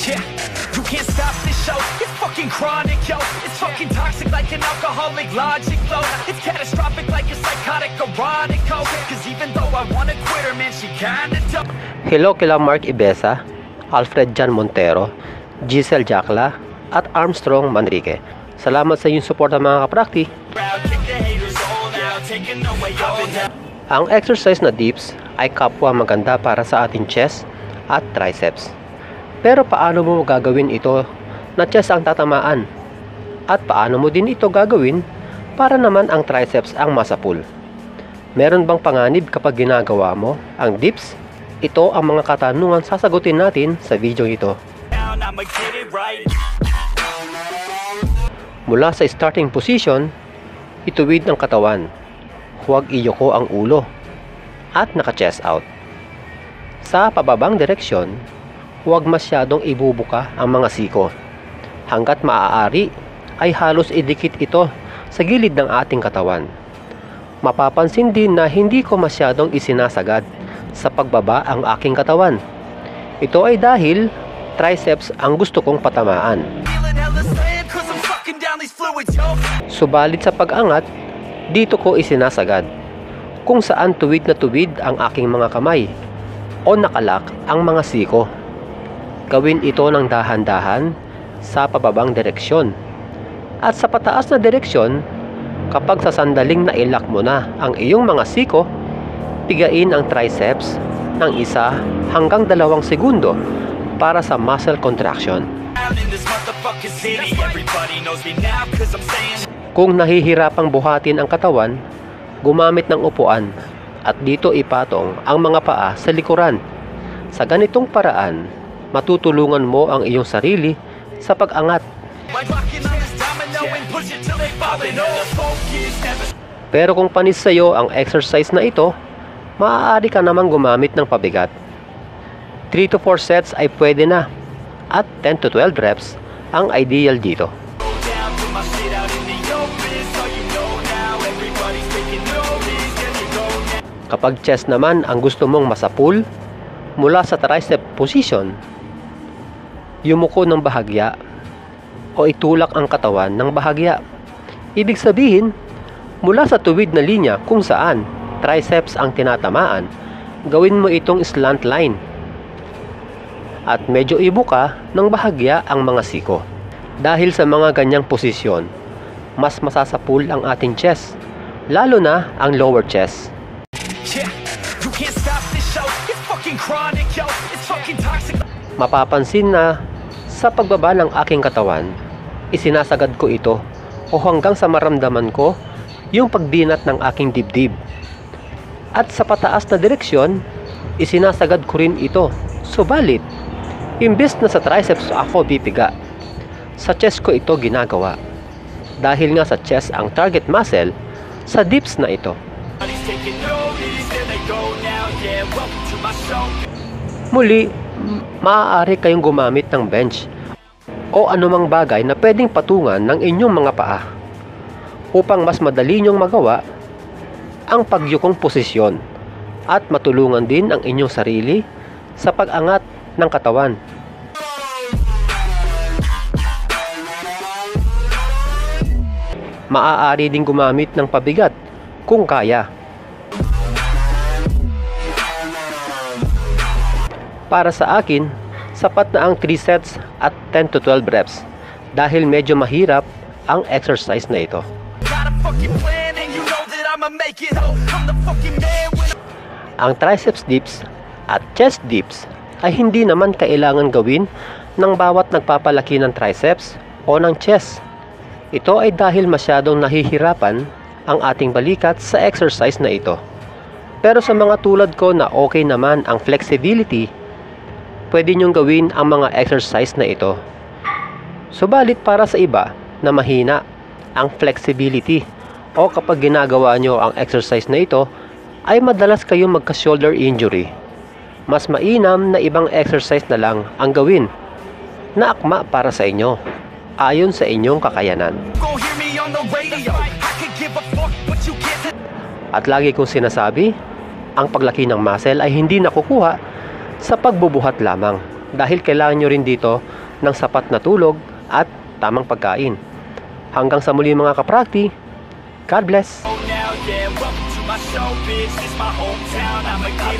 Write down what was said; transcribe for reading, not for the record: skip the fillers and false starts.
Yeah, you can't stop this show. It's fucking chronic, yo. It's fucking toxic like an alcoholic logic flow. It's catastrophic like a psychotic erotic code. Cause even though I wanna quit her, man, she kinda don't. Hello kila Mark Ibesa, Alfred Jan Montero, Giselle Jacla, at Armstrong Manrique. Salamat sa inyong suporta mga kaprakti. Ang exercise na dips ay kapwa maganda para sa ating chest at triceps. Pero paano mo gagawin ito na chest ang tatamaan? At paano mo din ito gagawin para naman ang triceps ang masapul? Meron bang panganib kapag ginagawa mo ang dips? Ito ang mga katanungan sasagutin natin sa video ito. Mula sa starting position, ituwid ang katawan. Huwag iyoko ang ulo at naka-chest out. Sa pababang direksyon, huwag masyadong ibubuka ang mga siko. Hanggat maaari ay halos idikit ito sa gilid ng ating katawan. Mapapansin din na hindi ko masyadong isinasagad sa pagbaba ang aking katawan. Ito ay dahil triceps ang gusto kong patamaan. Subalit sa pag-angat, dito ko isinasagad kung saan tuwid na tuwid ang aking mga kamay o nakalak ang mga siko. Gawin ito ng dahan-dahan sa pababang direksyon. At sa pataas na direksyon, kapag sa sandaling nailak mo na ang iyong mga siko, pigain ang triceps ng 1 hanggang 2 segundo para sa muscle contraction. Kung nahihirapang buhatin ang katawan, gumamit ng upuan at dito ipatong ang mga paa sa likuran. Sa ganitong paraan, matutulungan mo ang iyong sarili sa pag-angat. Pero kung panis sa iyo ang exercise na ito, maaari ka namang gumamit ng pabigat. 3 to 4 sets ay pwede na at 10 to 12 reps ang ideal dito. Kapag chest naman ang gusto mong masapul, mula sa tricep position, yumuko ng bahagya o itulak ang katawan ng bahagya. Ibig sabihin, mula sa tuwid na linya kung saan triceps ang tinatamaan, gawin mo itong slant line. At medyo ibuka ng bahagya ang mga siko. Dahil sa mga ganyang posisyon, mas masasapul ang ating chest, lalo na ang lower chest. Mapapansin na sa pagbaba ng aking katawan, isinasagad ko ito o hanggang sa maramdaman ko yung pagbinat ng aking dibdib. At sa pataas na direksyon, isinasagad ko rin ito. Subalit, imbes na sa triceps ako bipiga, sa chest ko ito ginagawa. Dahil nga sa chest ang target muscle sa dips na ito. Muli, maaari kayong gumamit ng bench o anumang bagay na pwedeng patungan ng inyong mga paa upang mas madali nyong magawa ang pagyukong posisyon at matulungan din ang inyong sarili sa pag-angat ng katawan. Maaari din gumamit ng pabigat kung kaya. Para sa akin, sapat na ang 3 sets at 10 to 12 reps dahil medyo mahirap ang exercise na ito. Ang triceps dips at chest dips ay hindi naman kailangan gawin ng bawat nagpapalaki ng triceps o ng chest. Ito ay dahil masyadong nahihirapan ang ating balikat sa exercise na ito. Pero sa mga tulad ko na okay naman ang flexibility, pwede nyong gawin ang mga exercise na ito. Subalit para sa iba na mahina ang flexibility o kapag ginagawa nyo ang exercise na ito, ay madalas kayong magka-shoulder injury. Mas mainam na ibang exercise na lang ang gawin na akma para sa inyo, ayon sa inyong kakayanan. At lagi kong sinasabi, ang paglaki ng muscle ay hindi nakukuha sa pagbubuhat lamang. dahil kailangan nyo rin dito ng sapat na tulog at tamang pagkain. Hanggang sa muli mga kaprakti, God bless! Now, yeah, welcome to my showbiz. This my hometown. I'm a kid